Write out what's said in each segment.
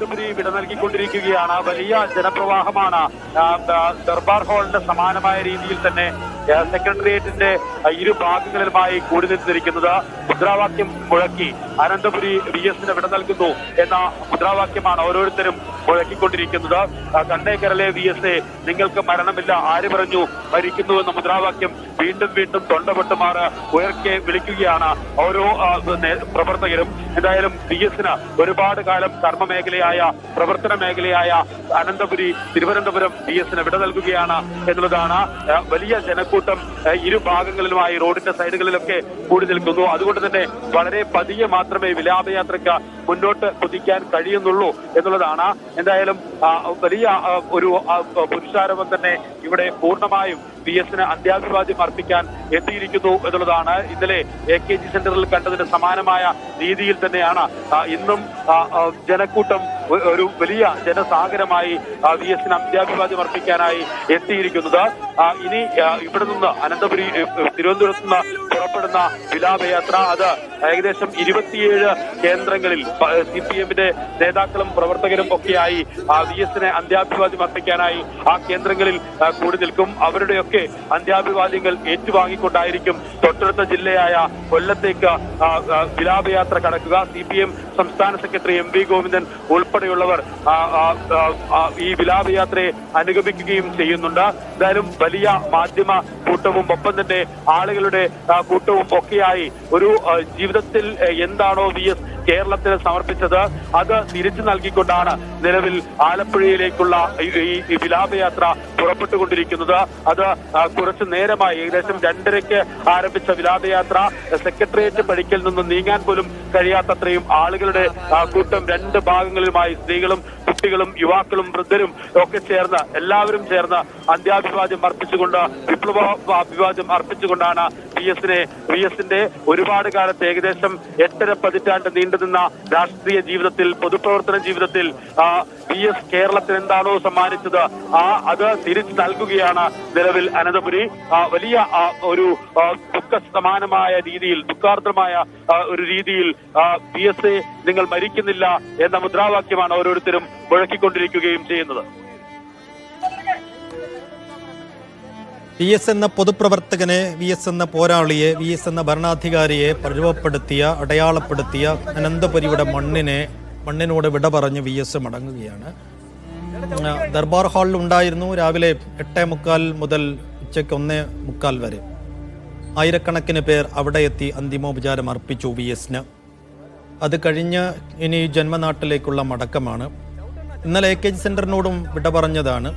അനന്തപുരി വിട നൽകിക്കൊണ്ടിരിക്കുകയാണ്. വലിയ ജനപ്രവാഹമാണ്. ദർബാർ ഹാളിന്റെ സമാനമായ രീതിയിൽ തന്നെ സെക്രട്ടേറിയറ്റിന്റെ ഇരുഭാഗങ്ങളിലുമായി കൂടി നിന്നിരിക്കുന്നത്. മുദ്രാവാക്യം മുഴക്കി അനന്തപുരി VS-ന് വിട നൽകുന്നു എന്ന മുദ്രാവാക്യമാണ് ഓരോരുത്തരും മുഴക്കിക്കൊണ്ടിരിക്കുന്നത്. കണ്ടേ കേരളേ VS-എ, നിങ്ങൾക്ക് മരണമില്ല, ആര് പറഞ്ഞു മരിക്കുന്നു എന്ന മുദ്രാവാക്യം വീണ്ടും വീണ്ടും തൊണ്ടപൊട്ടുമാറ് ഉയർക്കെ വിളിക്കുകയാണ് ഓരോ പ്രവർത്തകരും. എന്തായാലും VS-ന് ഒരുപാട് കാലം കർമ്മ മേഖലയായ പ്രവർത്തന മേഖലയായ അനന്തപുരി തിരുവനന്തപുരം VS-ന് വിട നൽകുകയാണ് എന്നുള്ളതാണ്. വലിയ ജനക്കൂട്ടം ഇരുഭാഗങ്ങളിലുമായി റോഡിന്റെ സൈഡുകളിലൊക്കെ കൂടി നിൽക്കുന്നു. അതുകൊണ്ട് തന്നെ വളരെ പതിയെ മാത്രമേ വിലാപയാത്രയ്ക്ക് മുന്നോട്ട് കുതിക്കാൻ കഴിയുന്നുള്ളൂ എന്നുള്ളതാണ്. എന്തായാലും വലിയ ഒരു പുരുഷാരവം തന്നെ ഇവിടെ പൂർണ്ണമായും VS-ന് അന്ത്യാഭിവാദ്യം അർപ്പിക്കാൻ എത്തിയിരിക്കുന്നു എന്നുള്ളതാണ്. ഇന്നലെ AKG സെന്ററിൽ കണ്ടതിന് സമാനമായ രീതിയിൽ തന്നെയാണ് ഇന്നും ജനക്കൂട്ടം ഒരു വലിയ ജനസാഗരമായി VS-ന് അന്ത്യാഭിവാദ്യം അർപ്പിക്കാനായി എത്തിയിരിക്കുന്നത്. ഇനി ഇവിടെ നിന്ന് അനന്തപുരി തിരുവനന്തപുരത്ത് നിന്ന് പുറപ്പെടുന്ന വിലാപയാത്ര അത് ഏകദേശം 27 കേന്ദ്രങ്ങളിൽ CPM-ന്റെ നേതാക്കളും പ്രവർത്തകരും ഒക്കെയായി VS-ന് അന്ത്യാഭിവാദ്യം അർപ്പിക്കാനായി ആ കേന്ദ്രങ്ങളിൽ കൂടി നിൽക്കും. അവരുടെയൊക്കെ അന്ത്യാഭിവാദ്യങ്ങൾ ഏറ്റുവാങ്ങിക്കൊണ്ടായിരിക്കും തൊട്ടടുത്ത ജില്ലയായ കൊല്ലത്തേക്ക് വിലാപയാത്ര കടക്കുക. CPM സംസ്ഥാന സെക്രട്ടറി MV ഗോവിന്ദൻ ഉൾപ്പെടെയുള്ളവർ ഈ വിലാപയാത്രയെ അനുഗമിക്കുകയും ചെയ്യുന്നുണ്ട്. എന്തായാലും വലിയ മാധ്യമ കൂട്ടവും ഒപ്പം തന്നെ ആളുകളുടെ കൂട്ടവും ഒക്കെയായി ഒരു ജീവിതത്തിൽ എന്താണോ VS കേരളത്തിന് സമർപ്പിച്ചത് അത് തിരിച്ചു നൽകിക്കൊണ്ടാണ് നിലവിൽ ആലപ്പുഴയിലേക്കുള്ള ഈ വിലാപയാത്ര പുറപ്പെട്ടുകൊണ്ടിരിക്കുന്നത്. അത് കുറച്ചു നേരമായി ഏകദേശം 2:30-ക്ക് ആരംഭിച്ച വിലാപയാത്ര സെക്രട്ടേറിയറ്റ് പടിക്കൽ നിന്ന് നീങ്ങാൻ പോലും കഴിയാത്തത്രയും ആളുകളുടെ കൂട്ടം രണ്ട് ഭാഗങ്ങളിലുമായി സ്ത്രീകളും കുട്ടികളും യുവാക്കളും വൃദ്ധരും ഒക്കെ ചേർന്ന് എല്ലാവരും ചേർന്ന് അന്ത്യാഭിവാദ്യം അർപ്പിച്ചുകൊണ്ട് വിപ്ലവ അഭിവാദ്യം അർപ്പിച്ചുകൊണ്ടാണ് VS-ന്റെ ഒരുപാട് കാലത്ത് ഏകദേശം 8.5 പതിറ്റാണ്ട് നീണ്ടുനിന്ന രാഷ്ട്രീയ ജീവിതത്തിൽ പൊതുപ്രവർത്തന ജീവിതത്തിൽ VS കേരളത്തിന് എന്താണോ സമ്മാനിച്ചത് അത് തിരിച്ചു നൽകുകയാണ് നിലവിൽ അനന്തപുരി. വലിയ ഒരു ദുഃഖസമാനമായ രീതിയിൽ ദുഃഖാർദ്രമായ ഒരു രീതിയിൽ VS-എ നിങ്ങൾ മരിക്കുന്നില്ല എന്ന മുദ്രാവാക്യമാണ് ഓരോരുത്തരും മുഴക്കിക്കൊണ്ടിരിക്കുകയും ചെയ്യുന്നത്. VS എന്ന പൊതുപ്രവർത്തകനെ, VS എന്ന പോരാളിയെ, VS എന്ന ഭരണാധികാരിയെ പരുവപ്പെടുത്തിയ അടയാളപ്പെടുത്തിയ അനന്തപുരിയുടെ മണ്ണിനോട് വിട പറഞ്ഞ് VS മടങ്ങുകയാണ്. ദർബാർ ഹാളിൽ ഉണ്ടായിരുന്നു. രാവിലെ 8:45 മുതൽ ഉച്ചയ്ക്ക് 1:45 വരെ ആയിരക്കണക്കിന് പേർ അവിടെ എത്തി അന്തിമോപചാരം അർപ്പിച്ചു VS-ന്. അത് കഴിഞ്ഞ് ഇനി ജന്മനാട്ടിലേക്കുള്ള മടക്കമാണ്. ഇന്നലെ AKG സെന്ററിനോടും വിട പറഞ്ഞതാണ്.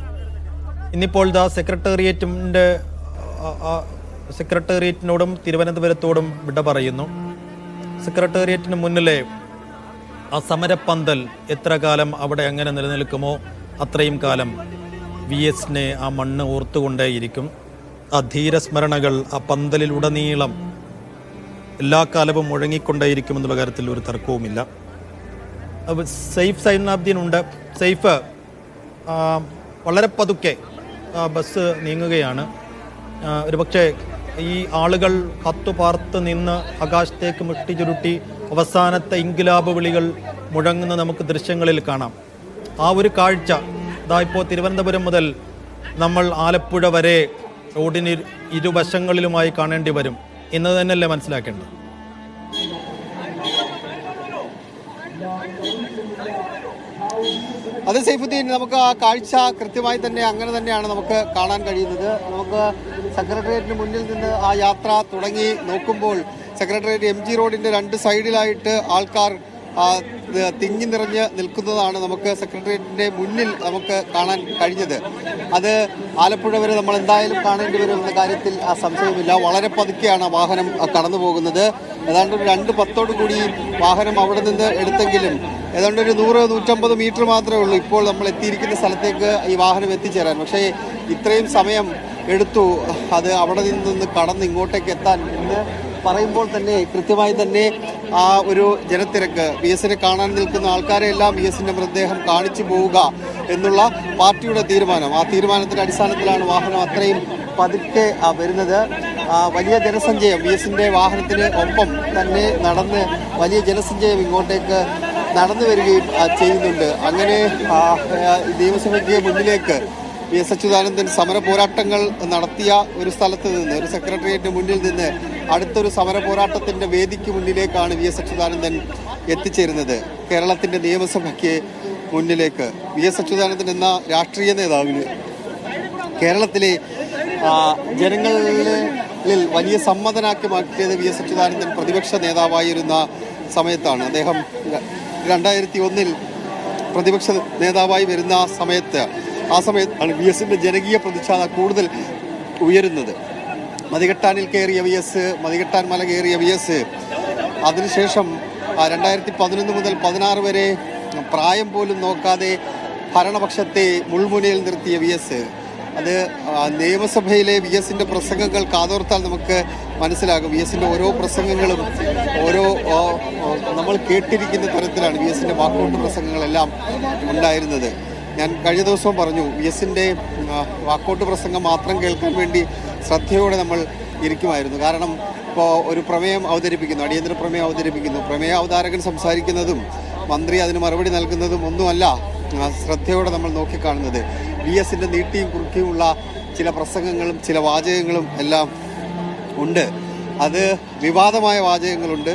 ഇന്നിപ്പോൾ സെക്രട്ടേറിയറ്റിനോടും തിരുവനന്തപുരത്തോടും വിട പറയുന്നു. സെക്രട്ടേറിയറ്റിന് മുന്നിലെ ആ സമരപ്പന്തൽ എത്ര കാലം അവിടെ അങ്ങനെ നിലനിൽക്കുമോ അത്രയും കാലം VS-നെ ആ മണ്ണ് ഓർത്തുകൊണ്ടേയിരിക്കും. ആ ധീരസ്മരണകൾ ആ പന്തലിലുടനീളം എല്ലാ കാലവും മുഴങ്ങിക്കൊണ്ടേയിരിക്കുമെന്നുള്ള കാര്യത്തിൽ ഒരു തർക്കവുമില്ല. സൈഫ് സൈനാബ്ദീൻ ഉണ്ട്. സൈഫ്, വളരെ പതുക്കെ ബസ് നീങ്ങുകയാണ്. ഒരുപക്ഷെ ഈ ആളുകൾ കത്തുപാർത്ത് നിന്ന് ആകാശത്തേക്ക് മുട്ടി ചുരുട്ടി അവസാനത്തെ ഇൻകിലാബ് വിളികൾ മുഴങ്ങുന്ന നമുക്ക് ദൃശ്യങ്ങളിൽ കാണാം. ആ ഒരു കാഴ്ച ഇപ്പോൾ തിരുവനന്തപുരം മുതൽ നമ്മൾ ആലപ്പുഴ വരെ റോഡിന് ഇരുവശങ്ങളിലുമായി കാണേണ്ടി വരും എന്ന് തന്നെയല്ലേ മനസ്സിലാക്കേണ്ടത്? അത് സൈഫുദ്ദീൻ, നമുക്ക് ആ കാഴ്ച കൃത്യമായി തന്നെ അങ്ങനെ തന്നെയാണ് നമുക്ക് കാണാൻ കഴിയുന്നത്. നമുക്ക് സെക്രട്ടേറിയറ്റിന് മുന്നിൽ നിന്ന് ആ യാത്ര തുടങ്ങി നോക്കുമ്പോൾ സെക്രട്ടേറിയറ്റ് MG റോഡിൻ്റെ 2 സൈഡിലായിട്ട് ആൾക്കാർ തിങ്ങി നിറഞ്ഞ് നിൽക്കുന്നതാണ് നമുക്ക് സെക്രട്ടേറിയറ്റിൻ്റെ മുന്നിൽ നമുക്ക് കാണാൻ കഴിഞ്ഞത്. അത് ആലപ്പുഴ വരെ നമ്മൾ എന്തായാലും കാണേണ്ടി വരും എന്ന കാര്യത്തിൽ സംശയമില്ല. വളരെ പതുക്കെയാണ് വാഹനം കടന്നു പോകുന്നത്. ഏതാണ്ട് ഒരു 2:10 കൂടി വാഹനം അവിടെ നിന്ന് എടുത്തെങ്കിലും ഏതാണ്ട് ഒരു 100-150 മീറ്റർ മാത്രമേ ഉള്ളൂ ഇപ്പോൾ നമ്മൾ എത്തിയിരിക്കുന്ന സ്ഥലത്തേക്ക് ഈ വാഹനം എത്തിച്ചേരാൻ. പക്ഷേ ഇത്രയും സമയം എടുത്തു അത് അവിടെ നിന്ന് കടന്ന് ഇങ്ങോട്ടേക്ക് എത്താൻ എന്ന് പറയുമ്പോൾ തന്നെ കൃത്യമായി തന്നെ ആ ഒരു ജനത്തിരക്ക്, VS-നെ കാണാൻ നിൽക്കുന്ന ആൾക്കാരെ എല്ലാം VS-ന്റെ മൃതദേഹം കാണിച്ചു പോവുക എന്നുള്ള പാർട്ടിയുടെ തീരുമാനം. ആ തീരുമാനത്തിന്റെ അടിസ്ഥാനത്തിലാണ് വാഹനം അത്രയും പതുക്കെ വരുന്നത്. വലിയ ജനസഞ്ചയം VS-ന്റെ വാഹനത്തിന് ഒപ്പം തന്നെ നടന്ന് വലിയ ജനസഞ്ചയം ഇങ്ങോട്ടേക്ക് നടന്നു വരികയും ചെയ്യുന്നുണ്ട്. അങ്ങനെ നിയമസഭയ്ക്ക് മുന്നിലേക്ക് വി എസ് അച്യുതാനന്ദൻ സമര പോരാട്ടങ്ങൾ നടത്തിയ ഒരു സ്ഥലത്ത് നിന്ന്, ഒരു സെക്രട്ടേറിയറ്റിന് മുന്നിൽ നിന്ന് അടുത്തൊരു സമര പോരാട്ടത്തിന്റെ വേദിക്ക് മുന്നിലേക്കാണ് വി എസ് അച്യുതാനന്ദൻ എത്തിച്ചേരുന്നത്. കേരളത്തിന്റെ നിയമസഭയ്ക്ക് മുന്നിലേക്ക് വി എസ് അച്യുതാനന്ദൻ എന്ന രാഷ്ട്രീയ നേതാവിന് കേരളത്തിലെ ജനങ്ങളിൽ വലിയ സമ്മതനാക്കി മാറ്റിയത് വി എസ് അച്യുതാനന്ദൻ പ്രതിപക്ഷ നേതാവായിരുന്ന സമയത്താണ്. അദ്ദേഹം 2001 പ്രതിപക്ഷ നേതാവായി വരുന്ന ആ സമയത്താണ് വി എസിന്റെ ജനകീയ പ്രതിച്ഛായ കൂടുതൽ ഉയരുന്നത്. മതികെട്ടാനിൽ കയറിയ വി എസ്, മതികെട്ടാൻ മല കയറിയ വി എസ്, അതിനുശേഷം 2011 മുതൽ 2016 വരെ പ്രായം പോലും നോക്കാതെ ഭരണപക്ഷത്തെ മുൾമുനയിൽ നിർത്തിയ വി എസ്, അത് നിയമസഭയിലെ വി എസിന്റെ പ്രസംഗങ്ങൾ കാതോർത്താൽ നമുക്ക് മനസ്സിലാകും. വി എസിന്റെ ഓരോ പ്രസംഗങ്ങളും നമ്മൾ കേട്ടിരിക്കുന്ന തരത്തിലാണ് വി എസിന്റെ വാക്കൗട്ട് പ്രസംഗങ്ങളെല്ലാം ഉണ്ടായിരുന്നത്. ഞാൻ കഴിഞ്ഞ ദിവസവും പറഞ്ഞു, വി എസിന്റെ വാക്കൗട്ട് പ്രസംഗം മാത്രം കേൾക്കാൻ വേണ്ടി ശ്രദ്ധയോടെ നമ്മൾ ഇരിക്കുമായിരുന്നു. കാരണം ഇപ്പോൾ ഒരു പ്രമേയം അവതരിപ്പിക്കുന്നു, അടിയന്തര പ്രമേയം അവതരിപ്പിക്കുന്നു, പ്രമേയ അവതാരകൻ സംസാരിക്കുന്നതും മന്ത്രി അതിന് മറുപടി നൽകുന്നതും ഒന്നുമല്ല ശ്രദ്ധയോടെ നമ്മൾ നോക്കിക്കാണുന്നത്. വി എസിന്റെ നീട്ടിയും കുറുക്കിയുമുള്ള ചില പ്രസംഗങ്ങളും ചില വാചകങ്ങളും എല്ലാം ഉണ്ട്. അത് വിവാദമായ വാചകങ്ങളുണ്ട്,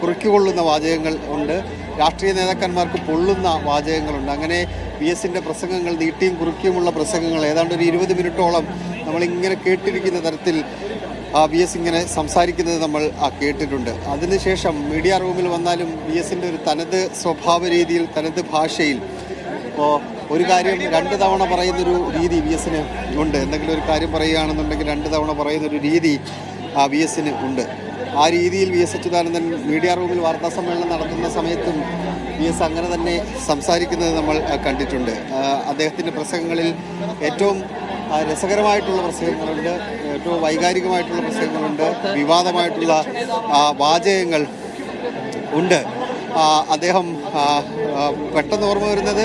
കുറിക്കുകൊള്ളുന്ന വാചകങ്ങൾ ഉണ്ട്, രാഷ്ട്രീയ നേതാക്കന്മാർക്ക് പൊള്ളുന്ന വാചകങ്ങളുണ്ട്. അങ്ങനെ വി എസിന്റെ പ്രസംഗങ്ങൾ, നീട്ടിയും കുറുക്കിയുമുള്ള പ്രസംഗങ്ങൾ ഏതാണ്ട് ഒരു 20 മിനിറ്റോളം നമ്മളിങ്ങനെ കേട്ടിരിക്കുന്ന തരത്തിൽ വി എസ് ഇങ്ങനെ സംസാരിക്കുന്നത് നമ്മൾ കേട്ടിട്ടുണ്ട്. അതിനുശേഷം മീഡിയ റൂമിൽ വന്നാലും വി എസിന്റെ ഒരു തനത് സ്വഭാവ രീതിയിൽ, തനത് ഭാഷയിൽ ഇപ്പോൾ ഒരു കാര്യം 2 തവണ പറയുന്നൊരു രീതി വി എസിന് ഉണ്ട്. എന്തെങ്കിലും ഒരു കാര്യം പറയുകയാണെന്നുണ്ടെങ്കിൽ 2 തവണ പറയുന്നൊരു രീതി വി എസിന് ഉണ്ട്. ആ രീതിയിൽ വി എസ് അച്യുതാനന്ദൻ മീഡിയ റൂമിൽ വാർത്താ സമ്മേളനം നടത്തുന്ന സമയത്തും വി എസ് അങ്ങനെ തന്നെ സംസാരിക്കുന്നത് നമ്മൾ കണ്ടിട്ടുണ്ട്. അദ്ദേഹത്തിൻ്റെ പ്രസംഗങ്ങളിൽ ഏറ്റവും രസകരമായിട്ടുള്ള പ്രസംഗങ്ങളുണ്ട്, ഏറ്റവും വൈകാരികമായിട്ടുള്ള പ്രസംഗങ്ങളുണ്ട്, വിവാദമായിട്ടുള്ള വാചകങ്ങൾ ഉണ്ട്. അദ്ദേഹം പെട്ടെന്ന് ഓർമ്മ വരുന്നത്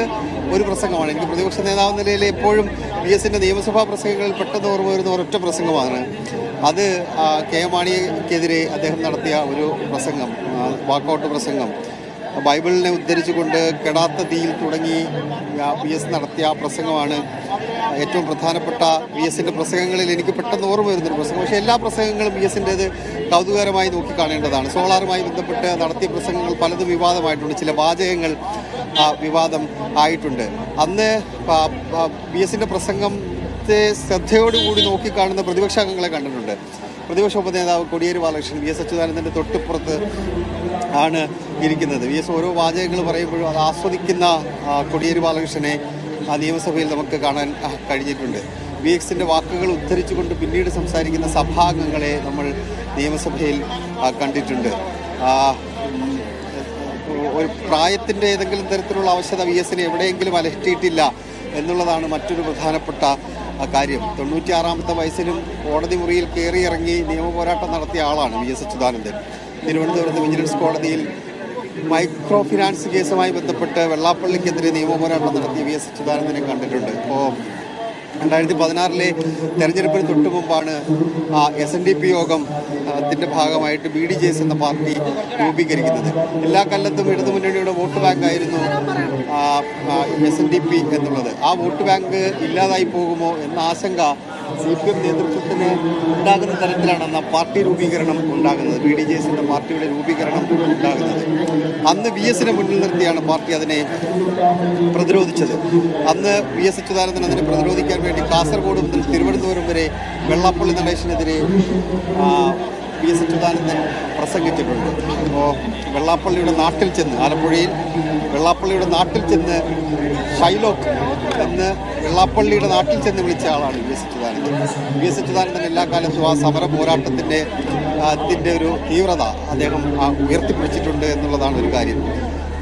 ഒരു പ്രസംഗമാണ്. എനിക്ക് പ്രതിപക്ഷ നേതാവ് നിലയിൽ എപ്പോഴും വി എസിൻ്റെ നിയമസഭാ പ്രസംഗങ്ങളിൽ പെട്ടെന്ന് ഓർമ്മ വരുന്ന ഒരൊറ്റ പ്രസംഗമാണ്. അത് കെ മാണിക്കെതിരെ അദ്ദേഹം നടത്തിയ ഒരു പ്രസംഗം, വാക്കൗട്ട് പ്രസംഗം, ബൈബിളിനെ ഉദ്ധരിച്ചുകൊണ്ട് കെടാത്ത തീയിൽ തുടങ്ങി വി എസ് നടത്തിയ പ്രസംഗമാണ് ഏറ്റവും പ്രധാനപ്പെട്ട വി എസിൻ്റെ പ്രസംഗങ്ങളിൽ എനിക്ക് പെട്ടെന്ന് ഓർമ്മ വരുന്നൊരു പ്രസംഗം. പക്ഷേ എല്ലാ പ്രസംഗങ്ങളും വി എസിൻ്റേത് കൗതുകകരമായി നോക്കിക്കാണേണ്ടതാണ്. സോളാറുമായി ബന്ധപ്പെട്ട് നടത്തിയ പ്രസംഗങ്ങൾ പലതും വിവാദമായിട്ടുണ്ട്, ചില വാചകങ്ങൾ വിവാദം ആയിട്ടുണ്ട്. അന്ന് വി എസിൻ്റെ പ്രസംഗത്തെ ശ്രദ്ധയോടുകൂടി നോക്കിക്കാണുന്ന പ്രതിപക്ഷ അംഗങ്ങളെ കണ്ടിട്ടുണ്ട്. പ്രതിപക്ഷ ഉപനേതാവ് കോടിയേരി ബാലകൃഷ്ണൻ വി എസ് അച്യുതാനന്ദൻ്റെ തൊട്ടിപ്പുറത്ത് ആണ് ഇരിക്കുന്നത്. വി എസ് ഓരോ വാചകങ്ങൾ പറയുമ്പോഴും അത് ആസ്വദിക്കുന്ന കോടിയേരി ബാലകൃഷ്ണനെ നിയമസഭയിൽ നമുക്ക് കാണാൻ കഴിഞ്ഞിട്ടുണ്ട്. വി എക്സിൻ്റെ വാക്കുകൾ ഉദ്ധരിച്ചുകൊണ്ട് പിന്നീട് സംസാരിക്കുന്ന സഭാംഗങ്ങളെ നമ്മൾ നിയമസഭയിൽ കണ്ടിട്ടുണ്ട്. ഒരു പ്രായത്തിൻ്റെ ഏതെങ്കിലും തരത്തിലുള്ള അവശത വി എസിനെ എവിടെയെങ്കിലും അലട്ടിയിട്ടില്ല എന്നുള്ളതാണ് മറ്റൊരു പ്രധാനപ്പെട്ട കാര്യം. 96-ാമത്തെ വയസ്സിലും കോടതി മുറിയിൽ കയറിയിറങ്ങി നിയമപോരാട്ടം നടത്തിയ ആളാണ് വി എസ് അച്യുതാനന്ദൻ. തിരുവനന്തപുരത്ത് വിജിലൻസ് കോടതിയിൽ മൈക്രോ ഫിനാൻസ് കേസുമായി ബന്ധപ്പെട്ട് വെള്ളാപ്പള്ളിക്കെതിരെ നിയമപോരാട്ടം നടത്തിയ വി എസ് അച്യുതാനന്ദനെ കണ്ടിട്ടുണ്ട്. ഇപ്പോൾ 2016 തെരഞ്ഞെടുപ്പിന് തൊട്ടു മുമ്പാണ് SNDP യോഗത്തിൻ്റെ ഭാഗമായിട്ട് BDJS എന്ന പാർട്ടി രൂപീകരിക്കുന്നത്. എല്ലാ കാലത്തും ഇടതുമുന്നണിയുടെ വോട്ട് ബാങ്കായിരുന്നു SNDP എന്നുള്ളത്. ആ വോട്ട് ബാങ്ക് ഇല്ലാതായി പോകുമോ എന്ന ആശങ്ക CPM നേതൃത്വത്തിന് ഉണ്ടാകുന്ന തരത്തിലാണ് അന്ന് പാർട്ടി രൂപീകരണം ഉണ്ടാകുന്നത്, BDJS എന്ന പാർട്ടിയുടെ രൂപീകരണം ഉണ്ടാകുന്നത്. അന്ന് വി എസിനെ മുന്നിൽ നിർത്തിയാണ് പാർട്ടി അതിനെ പ്രതിരോധിച്ചത്. അന്ന് വി എസ് അച്യുതാനന്ദൻ അതിനെ പ്രതിരോധിക്കാൻ വേണ്ടി കാസർഗോഡ് മുതൽ തിരുവനന്തപുരം വരെ വെള്ളാപ്പള്ളി നടേശനെതിരെ വി എസ് അച്യുതാനന്ദൻ പ്രസംഗിച്ചിട്ടുണ്ട്. അപ്പോൾ വെള്ളാപ്പള്ളിയുടെ നാട്ടിൽ ചെന്ന്, ആലപ്പുഴയിൽ വെള്ളാപ്പള്ളിയുടെ നാട്ടിൽ ചെന്ന് ഷൈലോക്ക് എന്ന് വെള്ളാപ്പള്ളിയുടെ നാട്ടിൽ ചെന്ന് വിളിച്ച ആളാണ് V S Achuthanandan. V S Achuthanandan എല്ലാ കാലത്തും ആ സമര പോരാട്ടത്തിൻ്റെ ഒരു തീവ്രത അദ്ദേഹം ഉയർത്തിപ്പിടിച്ചിട്ടുണ്ട് എന്നുള്ളതാണ് ഒരു കാര്യം.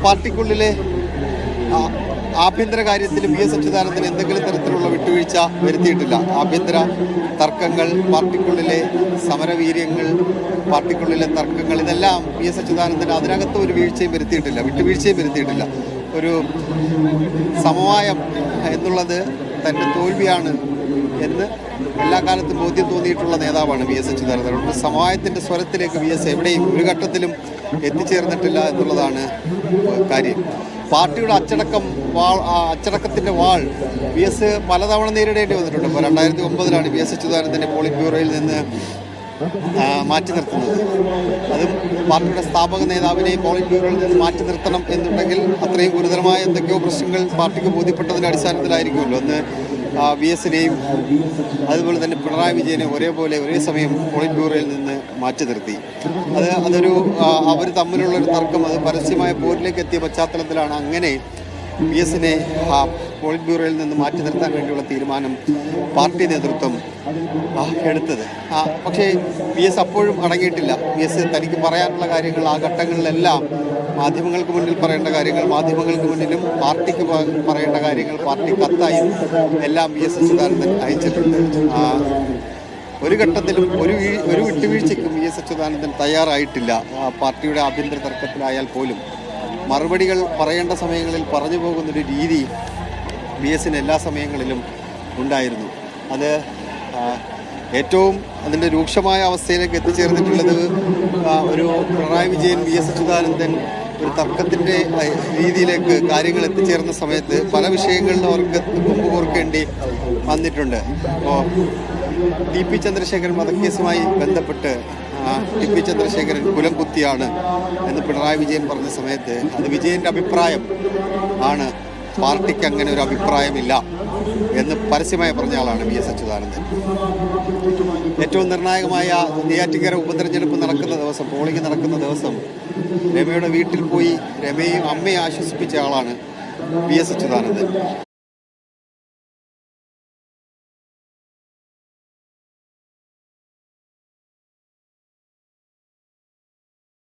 പാർട്ടിക്കുള്ളിലെ ആഭ്യന്തര കാര്യത്തിൽ വി എസ് അച്യുതാനന്ദൻ എന്തെങ്കിലും തരത്തിലുള്ള വിട്ടുവീഴ്ച വരുത്തിയിട്ടില്ല. ആഭ്യന്തര തർക്കങ്ങൾ, പാർട്ടിക്കുള്ളിലെ സമരവീര്യങ്ങൾ, പാർട്ടിക്കുള്ളിലെ തർക്കങ്ങൾ, ഇതെല്ലാം വി എസ് അച്യുതാനന്ദൻ അതിനകത്ത് ഒരു വീഴ്ചയും വരുത്തിയിട്ടില്ല, വിട്ടുവീഴ്ചയും വരുത്തിയിട്ടില്ല. ഒരു സമവായം എന്നുള്ളത് തൻ്റെ തോൽവിയാണ് എന്ന് എല്ലാ കാലത്തും ബോധ്യം തോന്നിയിട്ടുള്ള നേതാവാണ് വി എസ് അച്യുതാനന്ദൻ. അതുകൊണ്ട് സമവായത്തിൻ്റെ സ്വരത്തിലേക്ക് വി എസ് എവിടെയും ഒരു ഘട്ടത്തിലും എത്തിച്ചേർന്നിട്ടില്ല എന്നുള്ളതാണ് കാര്യം. പാർട്ടിയുടെ അച്ചടക്കത്തിൻ്റെ വാൾ വി എസ് പലതവണ നേരിടേണ്ടി വന്നിട്ടുണ്ട്. ഇപ്പോൾ 2009 വി എസ് അച്യുതാനന്ദനെ പോളിറ്റ് ബ്യൂറോയിൽ നിന്ന് മാറ്റി നിർത്തുന്നത്. അതും പാർട്ടിയുടെ സ്ഥാപക നേതാവിനെ പോളിറ്റ് ബ്യൂറോയിൽ നിന്ന് മാറ്റി നിർത്തണം എന്നുണ്ടെങ്കിൽ അത്രയും ഗുരുതരമായ എന്തൊക്കെയോ പ്രശ്നങ്ങൾ പാർട്ടിക്ക് ബോധ്യപ്പെട്ടതിൻ്റെ അടിസ്ഥാനത്തിലായിരിക്കുമല്ലോ. അന്ന് വി എസിനെയും അതുപോലെ തന്നെ പിണറായി വിജയനെ ഒരേ സമയം പോളിറ്റ് ബ്യൂറോയിൽ നിന്ന് മാറ്റി നിർത്തി. അവർ തമ്മിലുള്ളൊരു തർക്കം അത് പരസ്യമായ പോരിലേക്ക് എത്തിയ പശ്ചാത്തലത്തിലാണ് അങ്ങനെ വി എസിനെ പോളിറ്റ് ബ്യൂറോയിൽ നിന്ന് മാറ്റി നിർത്താൻ വേണ്ടിയുള്ള തീരുമാനം പാർട്ടി നേതൃത്വം എടുത്തത്. പക്ഷേ വി എസ് അപ്പോഴും അടങ്ങിയിട്ടില്ല. വി എസ് തനിക്ക് പറയാനുള്ള കാര്യങ്ങൾ ആ ഘട്ടങ്ങളിലെല്ലാം മാധ്യമങ്ങൾക്ക് മുന്നിൽ പറയേണ്ട കാര്യങ്ങൾ മാധ്യമങ്ങൾക്ക് മുന്നിലും പാർട്ടിക്ക് പറയേണ്ട കാര്യങ്ങൾ പാർട്ടി കത്തായും എല്ലാം വി എസ് അച്യുതാനന്ദൻ അയച്ചിട്ടുണ്ട്. ഒരു ഘട്ടത്തിലും ഒരു വിട്ടുവീഴ്ചയ്ക്കും വി എസ് അച്യുതാനന്ദൻ തയ്യാറായിട്ടില്ല. പാർട്ടിയുടെ ആഭ്യന്തര തർക്കത്തിലായാൽ പോലും മറുപടികൾ പറയേണ്ട സമയങ്ങളിൽ പറഞ്ഞു പോകുന്നൊരു രീതി വി എസിന് എല്ലാ സമയങ്ങളിലും ഉണ്ടായിരുന്നു. അത് ഏറ്റവും അതിൻ്റെ രൂക്ഷമായ അവസ്ഥയിലേക്ക് എത്തിച്ചേർന്നിട്ടുള്ളത് ഒരു പിണറായി വിജയൻ വി എസ് അച്യുതാനന്ദൻ ഒരു തർക്കത്തിൻ്റെ രീതിയിലേക്ക് കാര്യങ്ങൾ എത്തിച്ചേർന്ന സമയത്ത് പല വിഷയങ്ങളിലും അവർക്ക് കൊമ്പ് കോർക്കേണ്ടി വന്നിട്ടുണ്ട്. ഇപ്പോൾ ടി പി ചന്ദ്രശേഖരൻ വധക്കേസുമായി ബന്ധപ്പെട്ട് ടി പി ചന്ദ്രശേഖരൻ കുലം കുത്തിയാണ് എന്ന് പിണറായി വിജയൻ പറഞ്ഞ സമയത്ത് അത് വിജയൻ്റെ അഭിപ്രായം ആണ്, പാർട്ടിക്ക് അങ്ങനെ ഒരു അഭിപ്രായമില്ല എന്ന് പരസ്യമായി പറഞ്ഞ ആളാണ് വി എസ് അച്യുതാനന്ദൻ. ഏറ്റവും നിർണായകമായ നെയ്യാറ്റിൻകര ഉപതെരഞ്ഞെടുപ്പ് നടക്കുന്ന ദിവസം, പോളിംഗ് നടക്കുന്ന ദിവസം രമയുടെ വീട്ടിൽ പോയി രമയും അമ്മയെ ആശ്വസിപ്പിച്ച ആളാണ് വി എസ് അച്യുതാനന്ദൻ.